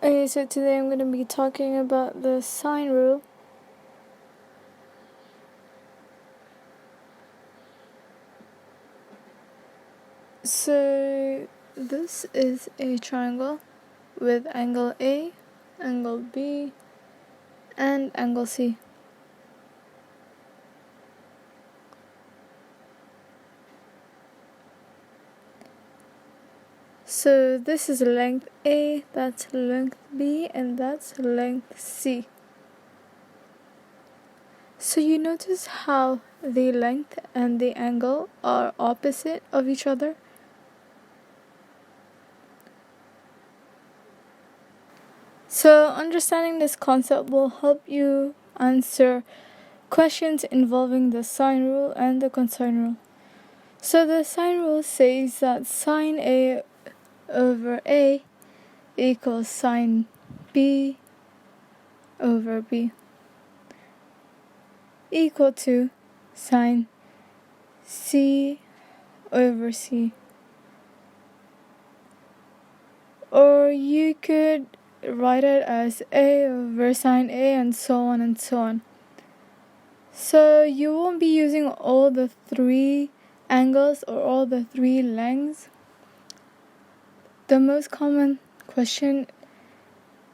Okay, so today I'm going to be talking about the sine rule. So this is a triangle with angle A, angle B, and angle C. So this is length A, that's length B, and that's length C. So you notice how the length and the angle are opposite of each other? So understanding this concept will help you answer questions involving the sine rule and the cosine rule. So the sine rule says that sine A over A equals sine B over B equal to sine C over C. Or you could write it as A over sine A and so on and so on. So you won't be using all the three angles or all the three lengths. The most common question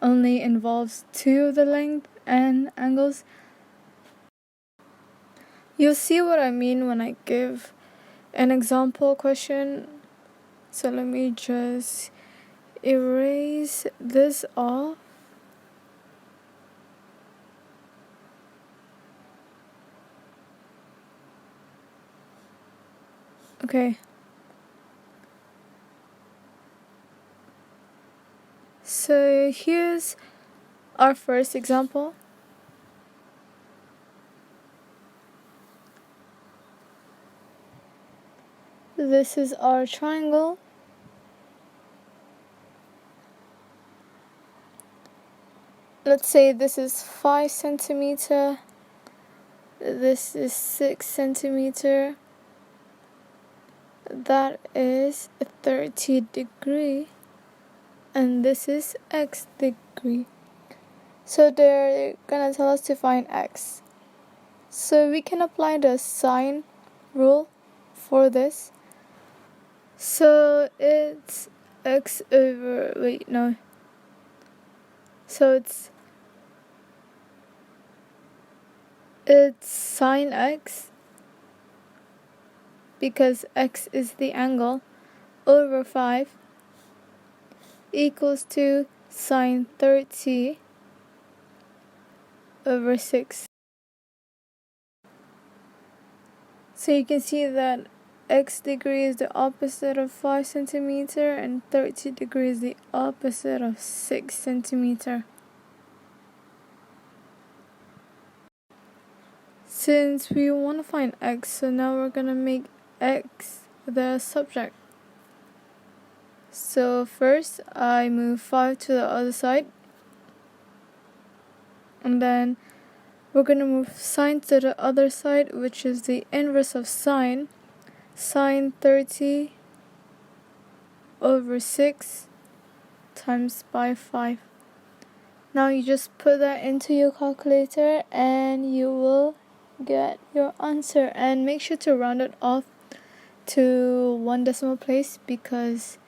only involves two of the length and angles. You'll see what I mean when I give an example question. So let me just erase this off. Okay. So here's our first example. This is our triangle. Let's say this is 5 centimeter. This is 6 centimeter. That is 30 degree. And this is x degree. So they're gonna tell us to find x. So we can apply the sine rule for this. So it's x over, So it's sine x, because x is the angle, over 5 equals to sine 30 over 6. So you can see that x degree is the opposite of 5 centimeter and 30 degrees is the opposite of 6 centimeter. Since we want to find x, so now we're going to make x the subject. So first I move 5 to the other side, and then we're going to move sine to the other side, which is the inverse of sine 30 over 6 times by 5. Now you just put that into your calculator and you will get your answer. And make sure to round it off to 1 decimal place because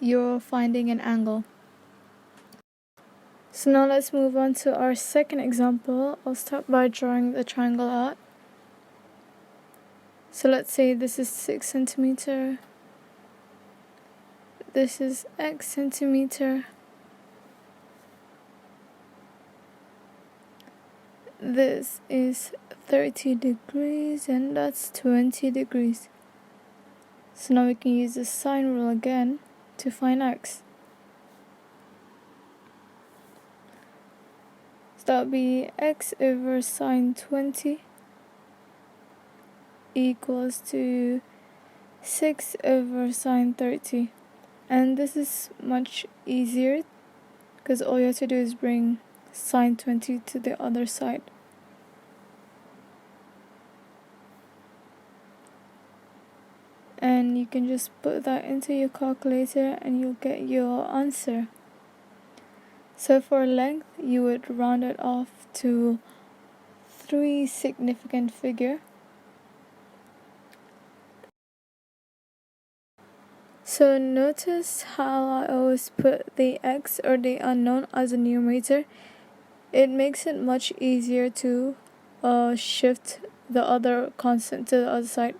you're finding an angle. So now let's move on to our second example. I'll start by drawing the triangle out. So let's say this is 6 centimeter. This is x centimeter. This is 30 degrees and that's 20 degrees. So now we can use the sine rule again to find x. So that would be x over sine 20 equals to 6 over sine 30. And this is much easier because all you have to do is bring sine 20 to the other side. And you can just put that into your calculator and you'll get your answer. So for length, you would round it off to 3 significant figure. So notice how I always put the x or the unknown as a numerator. It makes it much easier to shift the other constant to the other side.